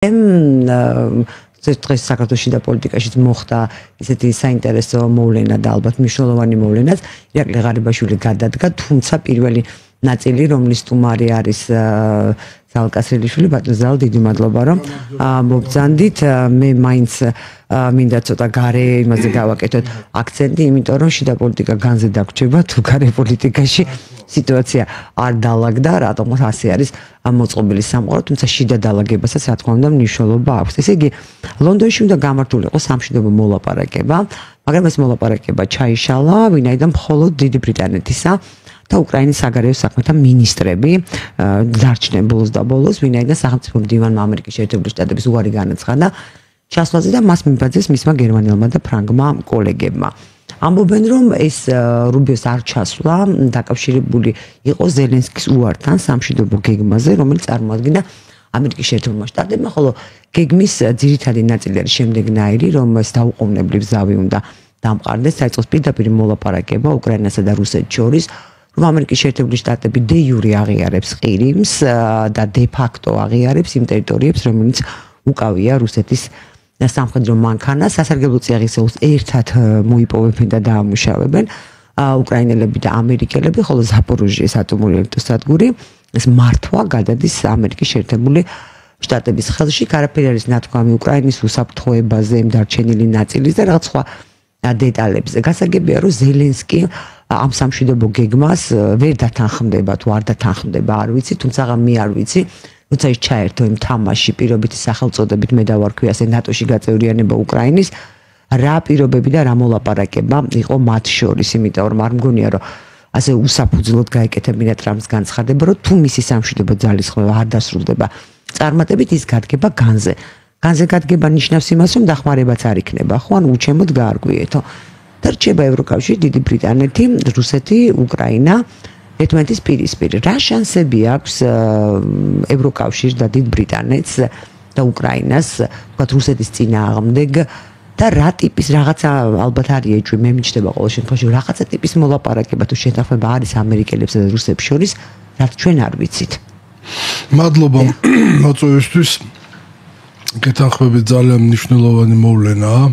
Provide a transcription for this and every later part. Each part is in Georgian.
დღეს საქართველოში და პოლიტიკაშიც მოხდა ისეთი საინტერესო მოვლენა და ალბათ მნიშვნელოვანი მოვლენაც ირაკლი ღარიბაშვილი გადადგა, თუმცა პირველი ნაწილი, რომლის სტუმარი არის ზალკასრილიშვილი, ბატონ ზალ, დიდი მადლობა რომ მობრძანდით. მე მაინც მინდა ცოტა გარე იმაზე გავაკეთოთ აქცენტი, იმიტომ რომ შიდა პოლიტიკა განზე დაგვრჩება, თუ გარე პოლიტიკაში სიტუაცია არ დაალაგდა, რატომღაც ასე არის მოწყობილი სამყარო, თუმცა შიდა დაალაგებასაც რა თქმა უნდა მნიშვნელობა აქვს. ესე იგი, ლონდონში უნდა გამართულიყო სამშვიდობო მოლაპარაკება, მაგრამ ეს მოლაპარაკება ჩაიშალა, ვინაიდან მხოლოდ დიდი ბრიტანეთისა და უკრაინის საგარეო საქმეთა მინისტრები დარჩნენ ბოლოს და ბოლოს, ვინაიდან სახელმწიფო მდივანმა ამერიკის შეერთებული შტატების უარი განაცხადა ჩასვლაზე და მას მიბაძეს მისმა გერმანელმა და ფრანგმა კოლეგებმა. ამბობენ რომ ეს რუბიოს არ ჩასვლა დაკავშირებული იყო ზელენსკის უართან სამშვიდობო გეგმაზე, რომელიც წარმოადგენდა ამერიკის შეერთებულმა შტატებმა, ხოლო გეგმის ძირითადი ნაწილი არის შემდეგნაირი, რომ ეს დაუყოვნებლივ ზავი უნდა დამყარდეს, საერთოდ პირდაპირ მოლაპარაკება უკრაინასა და რუსეთს შორის, რომ ამერიკის შეერთებული შტატები დე იურე აღიარებს ყირიმს და დე ფაქტო აღიარებს იმ ტერიტორიებს, რომელიც უკავია რუსეთის სამხედრო მანქანას, სასარგებლო წიაღისეულს ერთად მოიპოვებენ და დაამუშავებენ უკრაინელები და ამერიკელები, ხოლო ზაპოროჟიეს ატომური ელექტროსადგური ეს მართვა გადადის ამერიკის შეერთებული შტატების ხელში. არაფერი არის ნათქვამი უკრაინის უსაფრთხოებაზე, დარჩენილი ნაწილის და რაღაც სხვა დეტალებზე. გასაგებია, რომ ზელენსკი ამ სამშვიდობო გეგმას ვერ დათანხმდება, თუ არ დათანხმდება, არ ვიცი, თუმცა მე არ ვიცი. როცა ის ჩაერთო იმ თამაში პირობითი სახელწოდებით მე დავარქვი ასე ნატოში გაწევრიანება უკრაინის, რა პირობები და რა მოლაპარაკება იყო მათ შორის, იმიტომ რომ არ მგონია რომ ასე უსაფუძვლოდ გაეკეთებინა ტრამპს განცხადება, რომ თუ მისი სამშვიდობო ძალისხმევა არ დასრულდება წარმატებით, ის გადგება განზე. განზე გადგება ნიშნავს იმას, რომ დახმარებაც არ იქნება, ხო, ან უჩემოდ გაარღვიეთო. და რჩება ევროკავშირი, დიდი ბრიტანეთი, რუსეთი, უკრაინა ერთმანეთის პირისპირ. რა შანსები აქვს ევროკავშირს და დიდ ბრიტანეთს და უკრაინას, თქვათ რუსეთის წინააღმდეგ და რა ტიპის რაღაცა ალბათ არის ეჭვი, მე მიჩნდება ყოველ შემთხვევაში რაღაცა ტიპის მოლაპარაკება თუ შეთანხმება არის ამერიკელებსა და რუსებს შორის, რაც ჩვენ არ ვიცით. მადლობა მოწვევისთვის. გეთანხმებით ძალიან მნიშვნელოვანი მოვლენაა.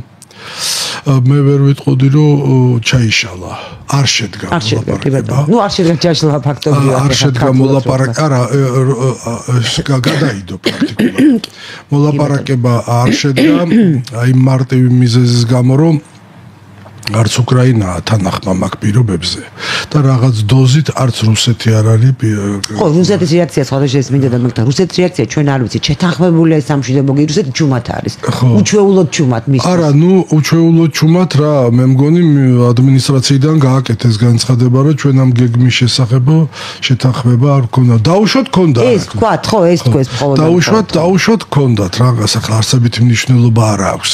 მე ვერ ვიტყოდი რომ ჩაიშალა. არ შედგა მოლაპარაკება. ნუ არ შედგა ჩაშლა ფაქტობრივად. არ შედგა მოლაპარაკება, არა, გადაიდო პრაქტიკულად. მოლაპარაკება არ შედგა, აი მარტივი მიზეზის გამო, რომ არც უკრაინა თანახმა მაგ პირობებზე და რაღაც დოზით არც რუსეთი არ არის. ხო, რუსეთის რეაქცია სხვადასხვა მინდა და მაგთან რუსეთის რეაქცია ჩვენ არ ვიცით, შეთანხმებულია სამშვიდობო გეგმა, რუსეთი ჩუმად არის. უჩვეულოდ ჩუმად მისვლის. არა, ნუ უჩვეულოდ ჩუმად რა, მე მგონი ადმინისტრაციიდან გააკეთეს განცხადება, რომ ჩვენ ამ გეგმის შესახებ შეთანხმება არ გქონდა. დაუშვათ გქონდა. ეს თქვათ, ხო, ეს თქვეს მხოლოდ. დაუშვათ გქონდათ რაღაც, ახლა არსებითი მნიშვნელობა არ აქვს.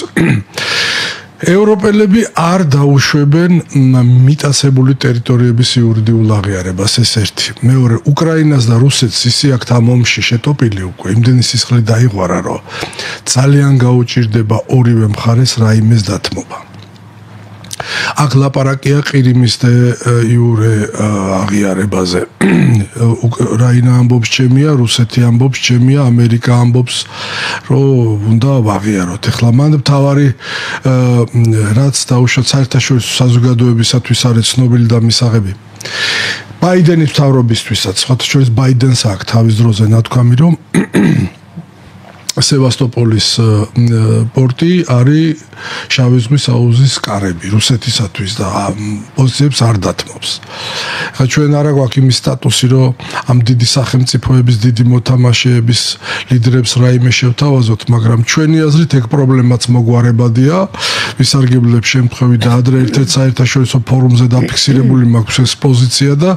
ევროპელები არ დაუშვებენ მიტასებული ტერიტორიების იურიდიულ აღიარებას, ეს ერთი. მეორე, უკრაინას და რუსეთს ისე აქვთ ამ ომში შეტოპილი უკვე, იმდენი სისხლი დაიღვარა, რომ ძალიან გაუჭირდება ორივე მხარეს რაიმეს დათმობა. აქ ლაპარაკია ყირიმის და იურე აღიარებაზე. უკრაინა ამბობს ჩემია, რუსეთი ამბობს ჩემია, ამერიკა ამბობს, რომ უნდა ვაღიაროთ. ახლა მან მთავარი რაც დაუშვათ საერთაშორისო საზოგადოებისათვის არის ცნობილი და მისაღები. ბაიდენის მთავრობისთვისაც, სხვათა შორის ბაიდენს აქვს თავის დროზე ნათქვამი, რომ სევასტოპოლის პორტი არის შავი ზღვის აუზის კარები რუსეთისათვის და პოზიციებს არ დათმობს. ხა ჩვენ არა გვაქვს იმის სტატუსი, რომ ამ დიდი სახელმწიფოების, დიდი მოთამაშეების ლიდერებს რაიმე შევთავაზოთ, მაგრამ ჩვენი აზრით ეგ პრობლემაც მოგვარებადია. ვისარგებლებ შემთხვევით და ადრე ერთ-ერთ საერთაშორისო ფორუმზე დაფიქსირებული მაქვს ეს პოზიცია და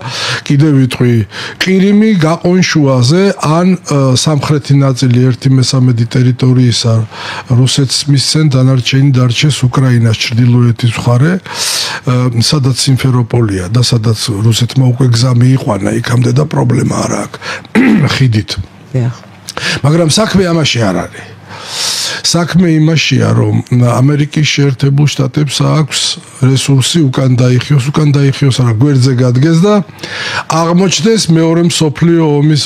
კიდევ ვიტყვი, ყირიმი გაყონშუაზე ან სამხრეთი ნაწილი 1/3 ტერიტორიისა რუსეთს მისცენ, დანარჩენი დარჩეს უკრაინას ჩრდილოეთის მხარე, სადაც სიმფეროპოლია და სადაც რუსეთმა უკვე გზა მიიყვანა იქამდე და პრობლემა არ აქვს ხიდით. მაგრამ საქმე ამაში არ არის. საქმე იმაშია, რომ ამერიკის შეერთებულ შტატებს აქვს რესურსი უკან დაიხიოს, არა გვერდზე გადგეს და აღმოჩნდეს მეორე მსოფლიო ომის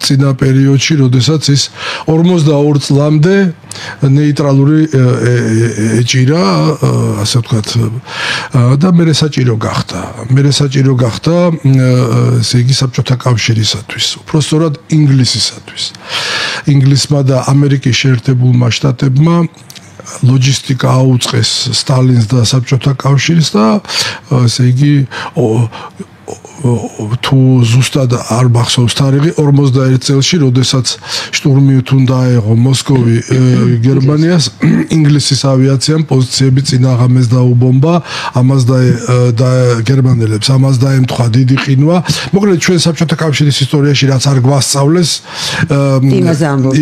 წინა პერიოდში, როდესაც ის 42 წლამდე ნეიტრალური ეჭირა, ასე ვთქვათ, და მერე საჭირო გახდა, ესე იგი საბჭოთა კავშირისათვის, უпростоრად ინგლისისათვის. ინგლისმა და ამერიკის შეერთებულმა შტატებმა ლოჯისტიკა აუწყეს სტალინს და საბჭოთა კავშირს და ესე იგი თუ ზუსტად არ მახსოვს თარიღი 41 წელს, როდესაც შტურმით უნდა აეღო მოსკოვი გერმანიას, ინგლისის ავიაციამ პოზიციები წინაღამეს დაუბომბა, ამას და გერმანელებს ამას დაემთხვა დიდი ყინვა. მოკლედ ჩვენ საბჭოთა კავშირის ისტორიაში რაც არ გვასწავლეს,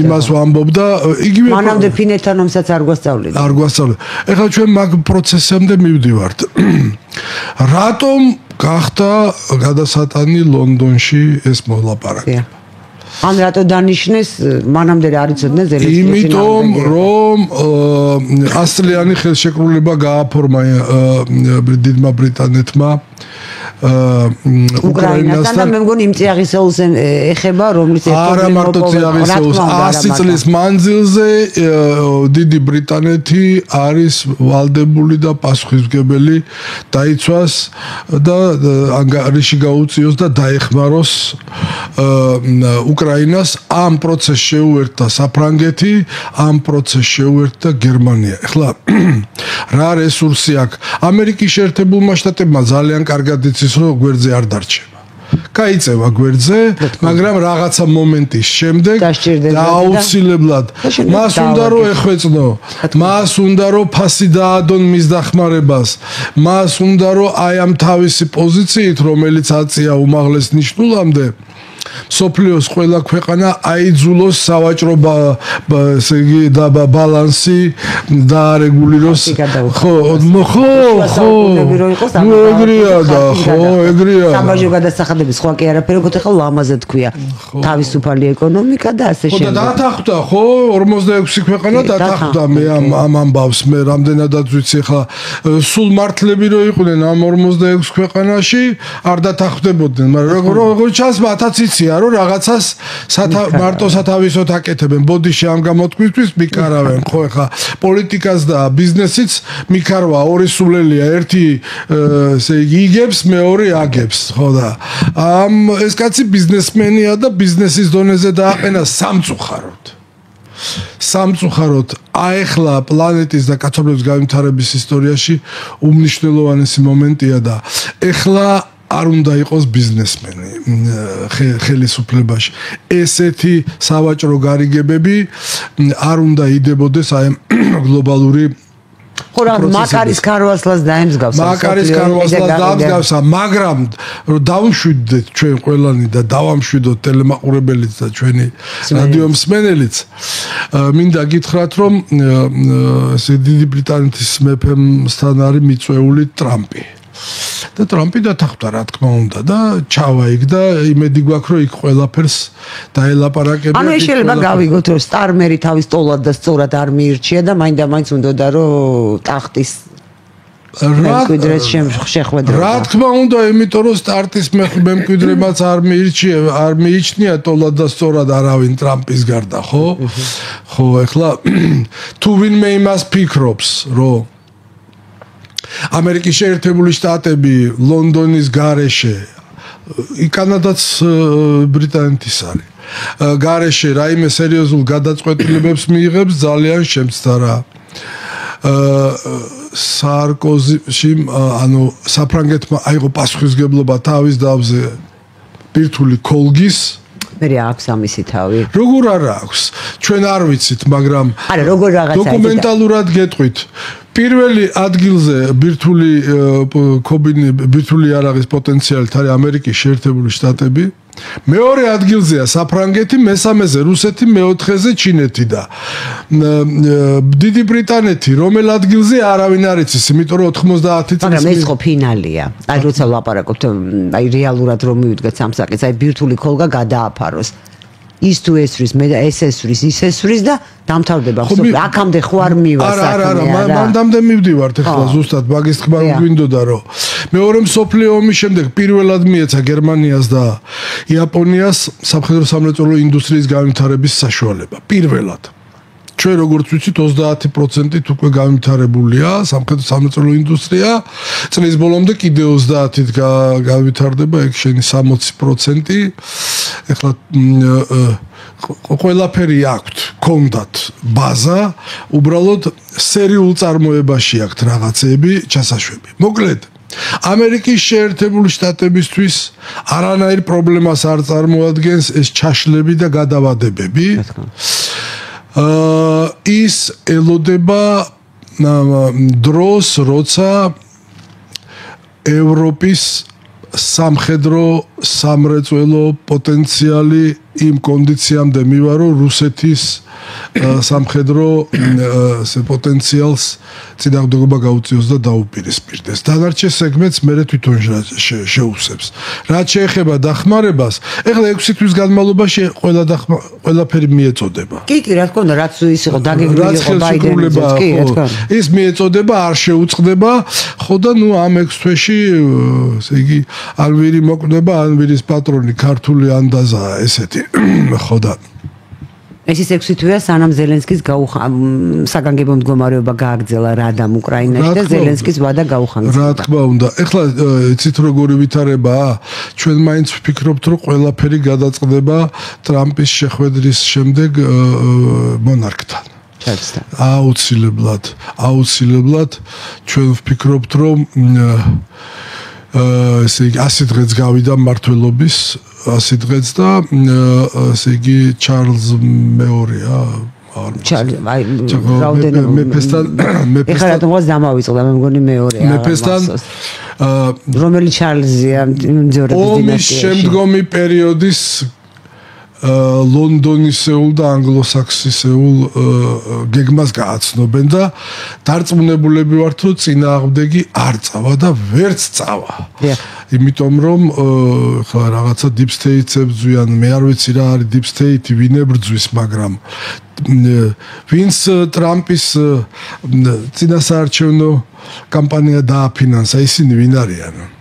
იმას ვამბობდა, იგივე მანამდე ფინეთთან ომსაც არ გვასწავლეს. ეხლა ჩვენ მაგ პროცესამდე მივდივართ. რატომ გახდა გადასატანი ლონდონში ეს მოლაპარაკება? ან რატო დანიშნეს მანამდე არ იცოდნენ ზელენსკის? იმიტომ რომ 100 წლიანი ხელშეკრულება გააფორმა დიდმა ბრიტანეთმა უკრაინასთან და მე მგონი იმ წიაღისეულს ეხება, რომლის არა მარტო წიაღისეულს, 100 წლის მანძილზე დიდი ბრიტანეთი არის ვალდებული და პასუხისმგებელი დაიცვას და ანგარიში გაუწიოს და დაეხმაროს უკრაინას. ამ პროცესს შეუერთდა საფრანგეთი, ამ პროცესს შეუერთდა გერმანია. ეხლა რა რესურსი აქვს? ამერიკის შეერთებულმა შტატებმა ძალიან კარგად იცის, რომ გვერდზე არ დარჩება. გაიწევა გვერდზე, მაგრამ რაღაცა მომენტის შემდეგ აუცილებლად მას უნდა რომ ეხვეწნო, მას უნდა რომ ფასი დაადონ მის დახმარებას, მას უნდა რომ აი ამ თავისი პოზიციით, რომელიც აწია უმაღლეს ნიშნულამდე, სოფლიოს ყველა ქვეყანა აიძულოს სავაჭრო ბალანსი დაარეგულიროს. ეგრეა. საბაჟო გადასახადების სხვა კი არაფერი, უბრალოდ ახლა ლამაზე თქვია. თავისუფალი ეკონომიკა და ასე შემდეგ. და დათანხმდა, ხო, 46 ქვეყანა დათანხმდა მე ამ ამბავს, მე რამდენადაც ვიცი, ახლა სულ მართლები რო იყვნენ ამ 46 ქვეყანაში, არ დათანხმდებოდნენ, მაგრამ როგორ ჩანს მათაც იციან, რომ რაღაცას მარტო სათავისოდ აკეთებენ. ბოდიში ამ გამოთქვისთვის მიკარავენ, ხო, ახლა პოლიტიკას და ბიზნესიც მიკარვა, ორი სულელია, ერთი ესე იგი იგებს, მეორე აგებს, ხო და ეს კაცი ბიზნესმენია და ბიზნესის დონეზე დააყენა სამწუხაროდ აეხლა პლანეტის და კაცობრიობის განვითარების ისტორიაში უმნიშვნელოვანესი მომენტია და ეხლა არ უნდა იყოს ბიზნესმენი ხელისუფლებაში. ესეთი სავაჭრო გარიგებები არ უნდა იდებოდეს აი გლობალური მაკარის ქარვასლას დაემსგავს. მაგრამ რომ დავუშვიდეთ ჩვენ ყველანი და დავამშვიდოთ ტელემაყურებელიც და ჩვენი რადიო მსმენელიც, მინდა გითხრათ, რომ ესე დიდი ბრიტანეთის მეფემსთან არის მიწვეული ტრამპი. და ტრამპი დათანხმდა, რა თქმა უნდა, და ჩავა იქ და იმედი გვაქვს, რომ იქ ყველაფერს დაელაპარაკებია. ანუ ეს შეიძლება გავიგოთ, რომ სტარმერი თავის ტოლად და სწორად არ მიირჩია და მაინდა-მაინც უნდოდა რომ ტახტის მემკვიდრეს შეხვედრა. რა თქმა უნდა, იმიტომ რომ სტარტის მემკვიდრებაც არ მიიჩნია ტოლად და სწორად არავინ ტრამპის გარდა, ხო? ხო, ეხლა თუ ვინმე იმას ფიქრობს, რომ ამერიკის შეერთებული შტატები ლონდონის გარეშე, კანადაც ბრიტანეთის არის, გარეშე რაიმე სერიოზულ გადაწყვეტილებებს მიიღებს, ძალიან შემცდარა. სარკოზი, ანუ საფრანგეთმა აიღო პასუხისმგებლობა თავის დავზე ბირთვული კოლგის. მე აქვს ამისი თავი. როგორ არ აქვს? ჩვენ არ ვიცით, მაგრამ არა, როგორ რაღაცა დოკუმენტალურად გეტყვით. პირველი ადგილზე ბირთვული იარაღის პოტენციალით არის ამერიკის შეერთებული შტატები. მეორე ადგილზეა საფრანგეთი, მესამეზე რუსეთი, მეოთხეზე ჩინეთი და დიდი ბრიტანეთი რომელ ადგილზე არავინ არ იცის, იმიტომ რომ 90 წლის მაგრამ ეს ხო ფინალია. აი როცა ვლაპარაკობთ, აი რეალურად რომ მივიდგეთ სამსაკეთს, აი ბირთვული ქოლგა გადააფაროს. ის თუ ესვრის, მე და ეს ესვრის, ის ესვრის და დამთავრდება. აქამდე ხო არ მივა საქმე. არა, მანდამდე მივდივართ ახლა ზუსტად მაგის თქმა გვინდოდა რომ მეორე მსოფლიო ომის შემდეგ პირველად მიეცა გერმანიას და იაპონიას სამხედრო სამრეწველო ინდუსტრიის განვითარების საშუალება. პირველად. ჩვენ როგორც ვიცით 30%-ით უკვე განვითარებულია სამხედრო სამრეწველო ინდუსტრია. წლის ბოლომდე კიდე 30-ით განვითარდება, ეგ შენი 60%. ეხლა ყველაფერი აქვთ, კონდათ ბაზა, უბრალოდ სერიულ წარმოებაში აქვთ რაღაცები, ჩასაშვები. მოკლედ, ამერიკის შეერთებული შტატებისთვის არანაირ პრობლემას არ წარმოადგენს ეს ჩაშლები და გადავადებები. ის ელოდება დროს, როცა ევროპის სამხედრო სამრეწველო პოტენციალი იმ კონდიციამდე მივა, რომ რუსეთის სამხედრო პოტენციალს წინააღმდეგობა გაუწიოს და დაუპირისპირდეს. დანარჩენ სეგმენტს მე თვითონ შეუსებს. რაც შეეხება დახმარებას, ეხლა 6 თვის განმავლობაში ყველაფერი მიეწოდება. კი, რა თქმა უნდა, რაც ის იყო დაგეგმილი იყო ბაიდენიც, კი, რა თქმა უნდა. ის მიეწოდება, არ შეუწყდება, ხო და ნუ ამ 6 თვეში, ესე იგი, ან ვირი მოკვდება, ან ვირის პატრონი ქართული ანდაზაა ესეთი. ხო და ეს ის 6 თვეა სანამ ზელენსკის საგანგებო მდგომარეობა გააგრძელა რადამ უკრაინაში და ზელენსკის ვადა გაუხანგრძლივდა. რა თქმა უნდა. ეხლა იცით როგორი ვითარებაა? ჩვენ მაინც ვფიქრობთ, რომ ყველაფერი გადაწყდება ტრამპის შეხვედრის შემდეგ მონარქთან. აუცილებლად ჩვენ ვფიქრობთ, რომ ესე იგი 100 დღეც გავიდა მმართველობის 100 დღეც და ესე იგი ჩარლზ მეორეა ეხლა რატომღაც დამავიწყდა მე მგონი მეორეა მეფესთან რომელი ჩარლზია მძევრების დინასტიაში ომის შემდგომი პერიოდის ლონდონისეულ და ანგლოსაქსისეულ გეგმას გააცნობენ და დარწმუნებულები ვართ, რომ წინააღმდეგი არ წავა და ვერც წავა. იმიტომ რომ ხა რაღაცა deep state-ებს ზვიან, მე არ ვიცი რა არის deep state, ვინ ებრძვის, მაგრამ ვინც ტრამპის წინასაარჩევნო კამპანია დააფინანსა, ისინი ვინ არიან?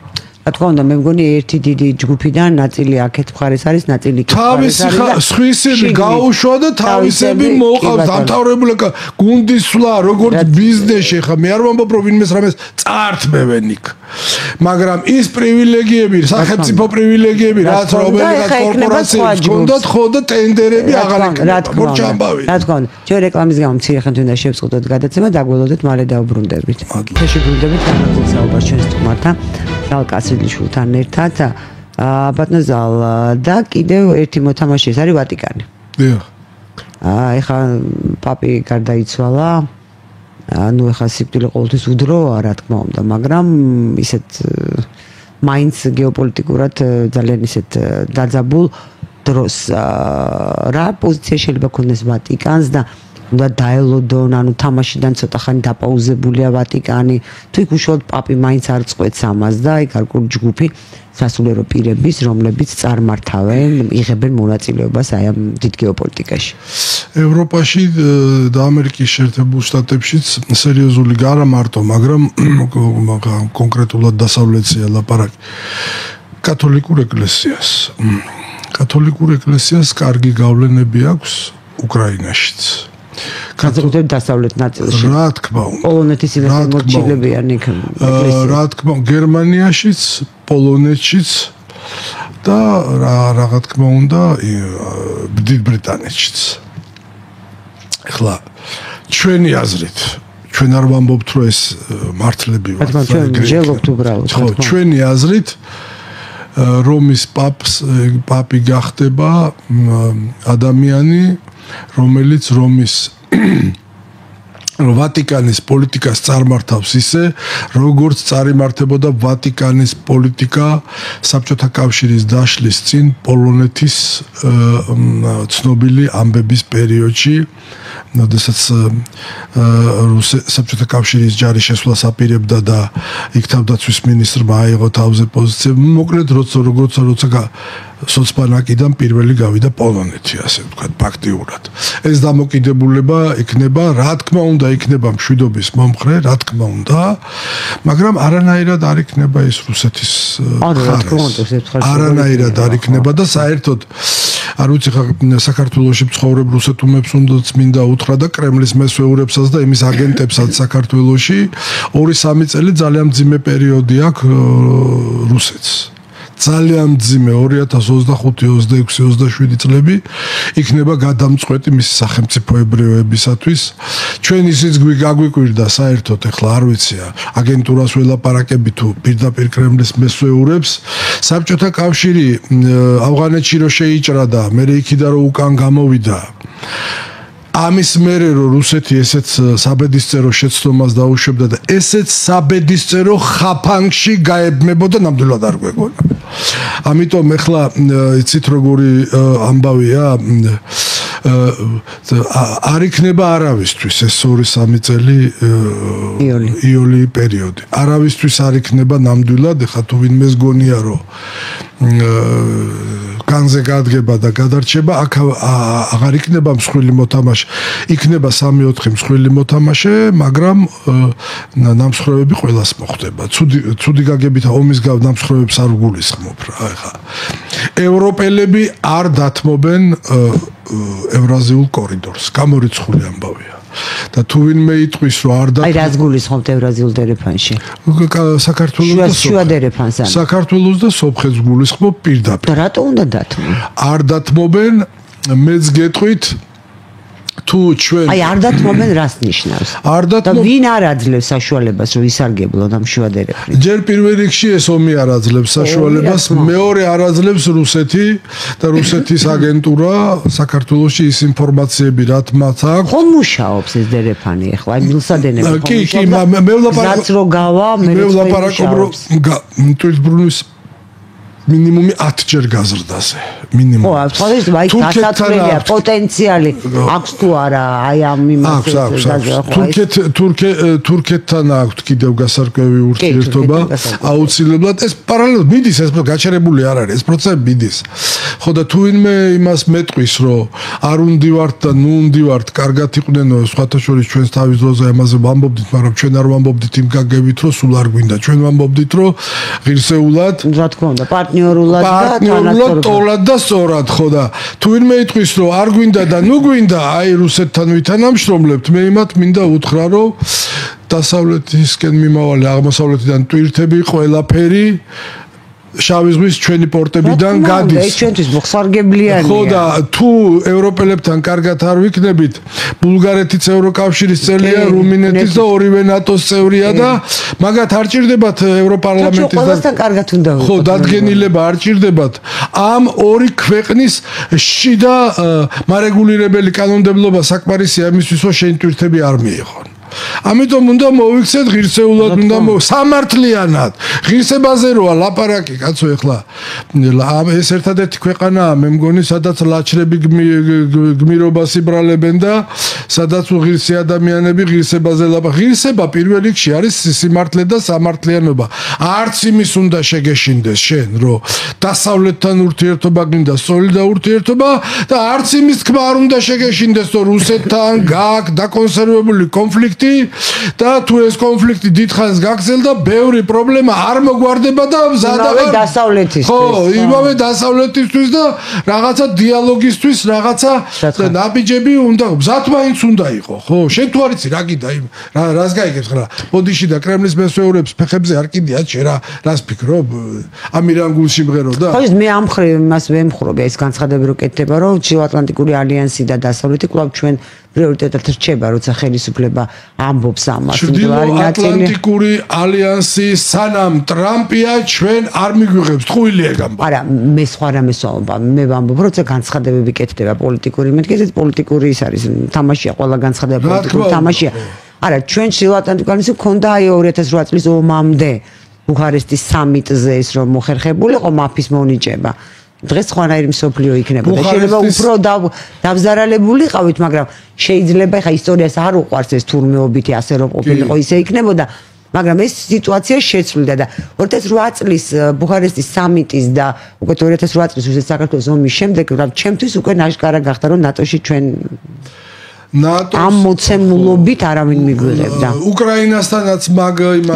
რა თქმა უნდა, მე მგონი ერთი დიდი ჯგუფიდან ნაწილი აქეთ მხარეს არის, ნაწილი იქ მხარეს არის. თავისი სხვისები გაუშვა და თავისები მოყავს დამთავრებული გუნდის სვლა, როგორც ბიზნესში, ხა მე არ ვამბობ, რომ ვინმეს რამეს წაართმევენ იქ. მაგრამ ის პრივილეგიები, სახელმწიფო პრივილეგიები, რაც რომელიღაც კორპორაციებს ჰქონდათ, ხო და ტენდერები აღარ იქნება. მორჩამბავი. რა თქმა უნდა, ჩვენ რეკლამის გამო მცირე ხანით უნდა შევწყვეტოთ გადაცემა, დაგველოდეთ, მალე დავბრუნდებით. შეგვიძლია განაგრძოთ საუბარს ჩვენს სტუმართან. კაცრიძეშვილთან ერთად ბატონო ზალ და კიდევ ერთი მოთამაშე ეს არის ვატიკანი. დიახ. ეხლა პაპი გარდაიცვალა. ანუ ეხლა სიკვდილი ყოველთვის უდროა, რა თქმა უნდა, მაგრამ ისეთ მაინც გეოპოლიტიკურად ძალიან ისეთ დაძაბულ დროს რა პოზიცია შეიძლება ქონდეს ვატიკანს და უნდა დაელოდონ, ანუ თამაშიდან ცოტა ხანი დაპაუზებულია ვატიკანი. თუ იქ უშუალოდ პაპი მაინც არ წყვეტს ამას და იქ გარკვეული ჯგუფი სასულიერო პირების, რომლებიც წარმართავენ, იღებენ მონაწილეობას აი ამ დიდ გეოპოლიტიკაში. ევროპაში და ამერიკის შეერთებულ შტატებშიც სერიოზული არა მარტო, მაგრამ კონკრეტულად დასავლეთია ლაპარაკი. კათოლიკურ ეკლესიას კარგი გავლენები აქვს უკრაინაშიც. კათოლიკურ დასავლეთ ნაწილში. რა თქმა უნდა. პოლონეთის ინახე მორჩილებიან იქ. რა თქმა უნდა, გერმანიაშიც, პოლონეთშიც და რა თქმა უნდა, დიდ ბრიტანეთშიც. ეხლა ჩვენი აზრით, ჩვენ არ ვამბობთ, რომ ეს მართლები ვართ. ჩვენ ჯელობთ უბრალოდ. ხო, ჩვენი აზრით რომის პაპი გახდება ადამიანი, რომელიც რომის ვატიკანის პოლიტიკას წარმართავს ისე, როგორც წარიმართებოდა ვატიკანის პოლიტიკა საბჭოთა კავშირის დაშლის წინ პოლონეთის ცნობილი ამბების პერიოდში, როდესაც საბჭოთა კავშირის ჯარის შესვლას აპირებდა და იქ თავდაცვის მინისტრმა აიღო თავზე პოზიცია. მოკლედ, როცა სოცბანაკიდან პირველი გავიდა პოლონეთი, ასე ვთქვათ, ფაქტიურად. ეს დამოკიდებულება იქნება, რა თქმა უნდა, იქნება მშვიდობის მომხრე, რა თქმა უნდა, მაგრამ არანაირად არ იქნება ის რუსეთის ხარეს. არანაირად არ იქნება და საერთოდ არ ვიცი ხა საქართველოში მცხოვრებ რუსეთუმებს უნდაც მინდა უთხრა და კრემლის მესვეურებსაც და იმის აგენტებსაც საქართველოში 2-3 წელი ძალიან მძიმე პერიოდი აქვს რუსეთს. ძალიან მძიმე 2025-26-27 წლები იქნება გადამწყვეტი მისი სახელმწიფოებრიობებისათვის. ჩვენ ისიც გაგვიკვირდა საერთოდ ახლა არ ვიცია აგენტურას ველაპარაკები თუ პირდაპირ კრემლის მესვეურებს საბჭოთა კავშირი ავღანეთში რო შეიჭრა და მე იქიდან რო უკან გამოვიდა ამის მერე რომ რუსეთი ესეც საბედისწერო შეცდომას დაუშვებდა და ესეც საბედისწერო ხაფანგში გაებმებოდა ნამდვილად არ გვეგონა. ამიტომ ახლა იცით როგორი ამბავია არ იქნება არავისთვის ეს 2-3 წელი იული პერიოდი. არავისთვის არ იქნება ნამდვილად, ხა თუ ვინმეს გონია რომ განზე გადგება და გადარჩება, აქ აღარ იქნება მსხვილი მოთამაშე. იქნება 3-4 მსხვილი მოთამაშე, მაგრამ ნამსხვრევები ყველას მოხდება. ცუდი გაგებით ომის ნამსხვრევებს არ გულისხმობ რა, ხა. ევროპელები არ დათმობენ ევრაზიულ კორიდორს. გამორიცხული ამბავია. და თუ ვინმე იტყვის რომ არ აი რას გულისხმობთ ევრაზიულ დერეფანში? საქართველოს და სომხეთს გულისხმობ პირდაპირ. და რატო უნდა დათმო? არ დათმობენ, მეც გეტყვით თუ ჩვენ აი არ დათმობენ რას ნიშნავს? და ვინ არ აძლევს საშუალებას რომ ისარგებლონ ამ შუადერეფნით? ჯერ პირველ რიგში ეს ომი არ აძლევს საშუალებას, მეორე არ აძლევს რუსეთი და რუსეთის აგენტურა საქართველოში ის ინფორმაციები რაც მათ აქვს. ხომ მუშაობს ეს დერეფანი ახლა? აი მილსადენები ხომ კი, მე ვლაპარაკობ რო გავა, მე ვლაპარაკობ რომ თვითბრუნის მინიმუმი 10 ჯერ გაზრდაზე. მინიმუმ. ხო, ახლა აი გასაწყვეტია პოტენციალი აქვს თუ არა აი ამ იმას თურქეთთან აქვს კიდევ გასარკვევი ურთიერთობა აუცილებლად ეს პარალელურად მიდის ეს გაჩერებული არ არის ეს პროცესი მიდის. ხო და თუ ვინმე იმას მეტყვის რომ არ უნდივართ და ნუ უნდივართ კარგად იყვნენ სხვათა შორის ჩვენს თავის დროზე ამაზე ვამბობდით მაგრამ ჩვენ არ ვამბობდით იმ გაგებით რომ სულ არ გვინდა ჩვენ ვამბობდით რომ ღირსეულად რა თქმა უნდა პარტნიორულად ტოლად და სწორად ხო და თუ ვინმე იტყვის რომ არ გვინდა და ნუ გვინდა აი რუსეთთან ვითანამშრომლებთ მე იმათ მინდა უთხრა რომ დასავლეთისკენ მიმავალი აღმოსავლეთიდან ტვირთები ყველაფერი შავი ზღვის ჩვენი პორტებიდან გადის. ეს ჩვენთვის მოხსარგებლიანია. ხო და თუ ევროპელებთან კარგად არ ვიქნებით, ბულგარეთიც ევროკავშირის წევრია, რუმინეთის და ორივე ნატოს წევრია და მაგათ არ ჭირდებათ ევროპარლამენტის ყველასთან კარგად უნდა ვიყოთ. ხო, დადგენილება არ ჭირდებათ. ამ ორი ქვეყნის შიდა მარეგულირებელი კანონმდებლობა საკმარისია იმისთვის, რომ შენ ტვირთები არ მიიღონ. ამიტომ უნდა მოვიქცეთ ღირსეულად, უნდა სამართლიანად. ღირსებაზე როა ლაპარაკი, კაცო, ეხლა ეს ერთადერთი ქვეყანაა, მე მგონი, სადაც ლაჩრები გმირობას იბრალებენ და სადაც უღირსი ადამიანები ღირსებაზე ლაპარაკობენ. ღირსება პირველ რიგში არის სიმართლე და სამართლიანობა. არც იმის უნდა შეგეშინდეს შენ, რომ დასავლეთთან ურთიერთობა გინდა სწორი და ურთიერთობა და არც იმის თქმა არ უნდა შეგეშინდეს, რომ რუსეთთან გააქვს დაკონსერვებული კონფლიქტი და თუ ეს კონფლიქტი დიდხანს გაგრძელდა, ბევრი პრობლემა არ მოგვარდება და იმავე დასავლეთისთვის. ხო, იმავე დასავლეთისთვის და რაღაცა დიალოგისთვის, რაღაცა ნაბიჯები უნდა, მზად მაინც უნდა იყო. ხო, შენ თუ არ იცი რა გინდა იმ რას გაიგებს ხლა? ბოდიში და კრემლის მესვეურებს ფეხებზე არ კიდია, შენ რას ფიქრობ? ამირანგულ სიმღერო და ხო, მე ამ მხრივ იმას ვემხრობ, ეს განცხადები რო კეთდება, რომ ჩრდილოატლანტიკური ალიანსი და დასავლეთი კვლავ ჩვენ პრიორიტეტად რჩება, როცა ხელისუფლება ამბობს ამას. ჩრდილოატლანტიკური ალიანსი სანამ ტრამპია ჩვენ არ მიგვიღებს ტყუილია გამბა. არა, მე სხვა რამეს ვამბობ. მე ვამბობ, როცა განცხადებები კეთდება პოლიტიკური, მეთქეთ პოლიტიკური ის არის თამაშია, ყველა განცხადება პოლიტიკური თამაშია. არა, ჩვენ ჩრდილოატლანტიკური ალიანსი ქონდა აი 2008 წლის ომამდე ბუქარესტის სამიტზე ის რომ მოხერხებულიყო მაფის მონიჭება. დღეს სხვანაირი მსოფლიო იქნებოდა. შეიძლება უფრო დავზარალებულიყავით, მაგრამ შეიძლება ხა ისტორიას არ უყვარს ეს თურმეობითი ასე რომ ყოფილიყო, ისე იქნებოდა. მაგრამ ეს სიტუაცია შეცვლიდა და 2008 წლის ბუქარესტის სამიტის და უკვე 2008 წლის რუსეთის საქართველოს ომის შემდეგ, ჩემთვის უკვე ნაშკარა გახდა, რომ ნატოში ჩვენ ამ მოცემულობით არავინ მიგვიღებდა. უკრაინასთანაც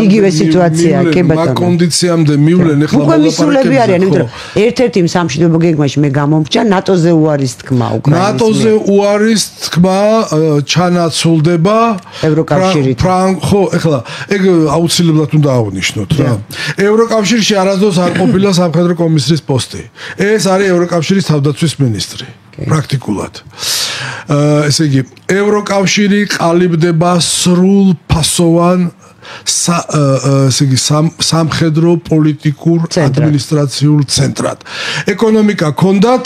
იგივე სიტუაცია, კი ბატონო. მაგ კონდიციამდე მივლენ ახლა უკვე მისულები არიან, იმიტომ რომ ერთ-ერთი სამშვიდობო გეგმაში მე გამომრჩა ნატოზე უარის თქმა უკრაინის. ნატოზე უარის თქმა ჩანაცვლდება ევროკავშირით. ხო, ახლა ეგ აუცილებლად უნდა აღნიშნოთ რა. ევროკავშირში არასდროს არ ყოფილა სამხედრო კომისრის პოსტი. ეს არის ევროკავშირის თავდაცვის მინისტრი. პრაქტიკულად. ესე იგი, ევროკავშირი ყალიბდება სრულ ფასოვან ესე იგი სამხედრო პოლიტიკურ ადმინისტრაციულ ცენტრად. ეკონომიკა ჰქონდათ,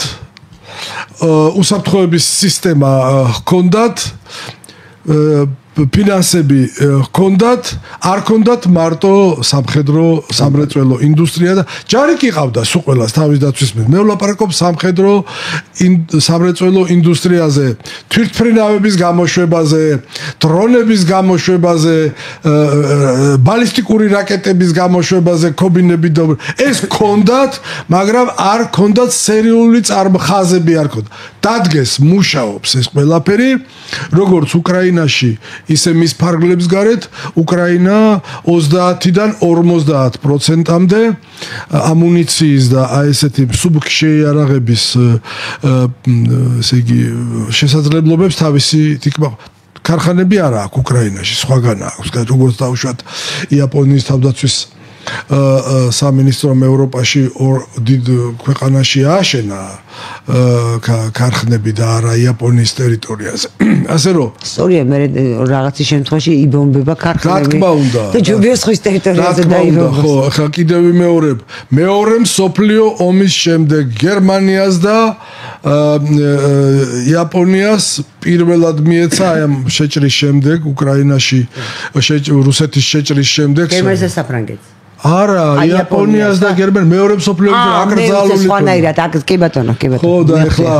უსაფრთხოების სისტემა ჰქონდათ, ფინანსები ჰქონდათ, არ ჰქონდათ მარტო სამხედრო სამრეწველო ინდუსტრია და ჯარი კი ყავდა სულ ყველას თავის დაცვის მე ვლაპარაკობ სამხედრო სამრეწველო ინდუსტრიაზე, თვითმფრინავების გამოშვებაზე, დრონების გამოშვებაზე, ბალისტიკური რაკეტების გამოშვებაზე, ქობინები და ეს ჰქონდათ, მაგრამ არ ჰქონდათ სერიული წარმხაზები არ ჰქონდათ. დადგეს მუშაობს ეს ყველაფერი, როგორც უკრაინაში ისე მის ფარგლებს გარეთ უკრაინა 30-დან 50%-მდე ამუნიციის და აი ესეთი მსუბუქი შეიარაღების ესე იგი შესაძლებლობებს თავისი თქმა ქარხანები არა აქვს უკრაინაში, სხვაგან აქვს, როგორც დავუშვათ იაპონიის თავდაცვის სამინისტრომ ევროპაში დიდ ქვეყანაში ააშენა ქარხნები და არა იაპონიის ტერიტორიაზე. ასე რომ სწორია, მე რაღაცის შემთხვევაში იბომბება ქარხნები. რა თქმა უნდა. და ჯობია სხვის ტერიტორიაზე დაიბომბოს. ხო, ახლა კიდევ ვიმეორებ. მეორე მსოფლიო ომის შემდეგ გერმანიას და იაპონიას პირველად მიეცა აი ამ შეჭრის შემდეგ უკრაინაში რუსეთის შეჭრის შემდეგ გერმანიას და საფრანგეთს. არა, იაპონიას და გერმანიას მეორე მსოფლიო ომში აკრძალული. სხვანაირად, კი ბატონო, კი ბატონო. ხო და ახლა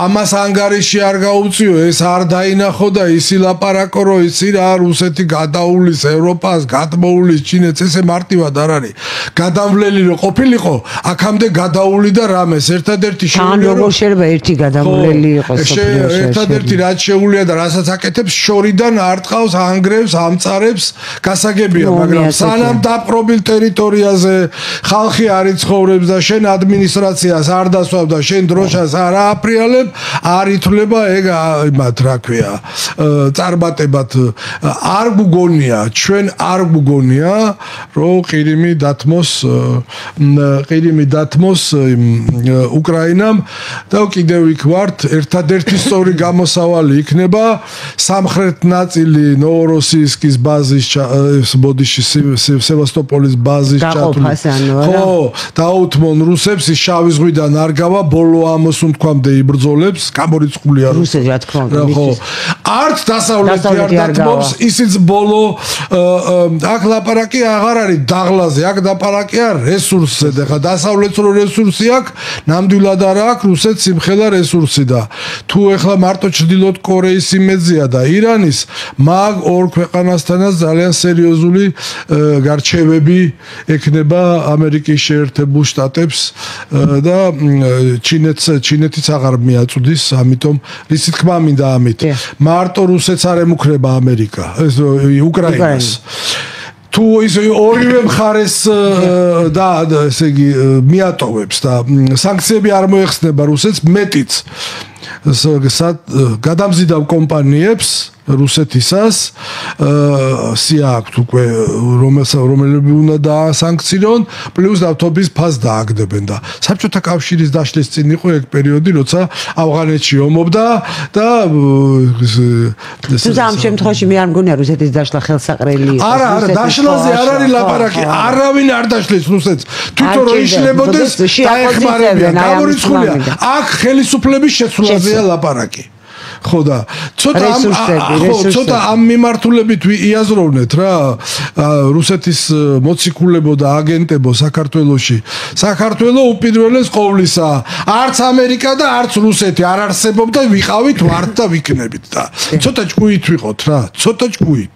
ამას ანგარიში არ გაუწიო, ეს არ დაინახო და ისი ლაპარაკო, რომ ისი რა რუსეთი გადაულის ევროპას, გადმოულის ჩინეთს, ესე მარტივად არ არის. გადამვლელი რო ყოფილიყო, აქამდე გადაული და რამეს ერთადერთი შეუძლია რომ შეიძლება ერთი გადამვლელი იყოს სოფლიოში. ერთადერთი რაც შეუძლია და რასაც აკეთებს, შორიდან არტყავს, ანგრევს, ამწარებს, გასაგებია, მაგრამ სანამ დაპყრობილ ტერიტორიაზე ხალხი არ იცხოვრებს და შენ ადმინისტრაციას არ დასვავ და შენ დროშას არ ააფრიალებ, არ ითვლება ეგ იმათ რა ქვია, წარმატებად არ გგონია, ჩვენ არ გგონია, რომ ყირიმი დათმოს უკრაინამ და კიდევ იქ ვართ, ერთადერთი სწორი გამოსავალი იქნება სამხრეთ ნაწილი ნოვოროსიისკის ბაზის ბოდიში სევასტოპოლის ბაზის ჩათვლით. ხო, დაუთმონ რუსებს ის შავი ზღვიდან არ გავა, ბოლო ამოსუნთქვამდე იბრძოლებს, გამორიცხულია რუსები, რა თქმა უნდა. ხო. არც დასავლეთი არ დათმობს, ისიც ბოლო აქ ლაპარაკი აღარ არის დაღლაზე, აქ ლაპარაკია რესურსზე და ხა დასავლეთს რო რესურსი აქვს, ნამდვილად არა აქვს რუსეთს იმხელა რესურსი და თუ ეხლა მარტო ჩრდილოეთ კორეის იმედზია და ირანის მაგ ორ ქვეყანასთანაც ძალიან სერიოზული გარჩევები ექნება ამერიკის შეერთებულ შტატებს და ჩინეთიც აღარ მიაწვდის, ამიტომ რისი თქმა მინდა ამით. მარტო რუსეთს არ ემუქრება ამერიკა, ეს უკრაინას. თუ ის ორივე მხარეს და ესე იგი მიატოვებს და სანქციები არ მოეხსნება რუსეთს, მეტიც გადამზიდავ კომპანიებს რუსეთისას სია აქვთ უკვე რომელები უნდა დაასანქციონ, პლუს დავთობის ფას დააგდებენ და საბჭოთა კავშირის დაშლის წინ იყო ეგ პერიოდი, როცა ავღანეთში ომობდა და თუმცა ამ შემთხვევაში მე არ მგონია რუსეთის დაშლა ხელსაყრელი იყო. არა, დაშლაზე არ არის ლაპარაკი, არავინ არ დაშლეს რუსეთს. თვითონ რო იშლებოდეს დაეხმარებიან, გამორიცხულია. აქ ხელისუფლების შეცვლაზეა ლაპარაკი. ხო და ცოტა ამ მიმართულებით იაზროვნეთ რა რუსეთის მოციქულებო და აგენტებო საქართველოში საქართველო უპირველეს ყოვლისა არც ამერიკა და არც რუსეთი არ არსებობდა ვიყავით ვართ და ვიქნებით და ცოტა ჭკუით ვიყოთ რა ცოტა ჭკუით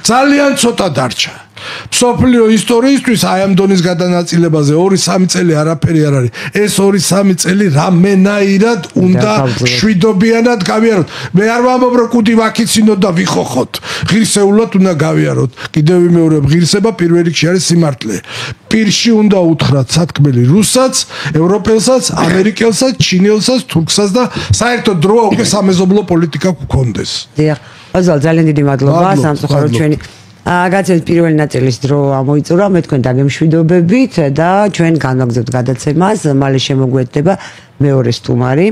ძალიან ცოტა დარჩა სოფლიო ისტორიისთვის აი ამ დონის გადანაწილებაზე 2-3 წელი არაფერი არ არის ეს 2-3 წელი რამენაირად უნდა შვიდობიანად გავიაროთ მე არ ვამბობ რომ კუდი ვაქიცინოთ და ვიხოხოთ ღირსეულად უნდა გავიაროთ კიდევ ვიმეორებ ღირსება პირველ რიგში არის სიმართლე პირში უნდა უთხრათ სათქმელი რუსსაც ევროპელსაც ამერიკელსაც ჩინელსაც თურქსაც და საერთოდ დროა უკვე სამეზობლო პოლიტიკა გქონდეს დიახ ძალიან დიდი მადლობა სამწუხაროდ ჩვენი გაცემთ პირველი ნაწილის დრო ამოიწურა მე თქვენ დაგემშვიდობებით და ჩვენ განვაგრძობთ გადაცემას მალე შემოგვეთდება მეორე სტუმარი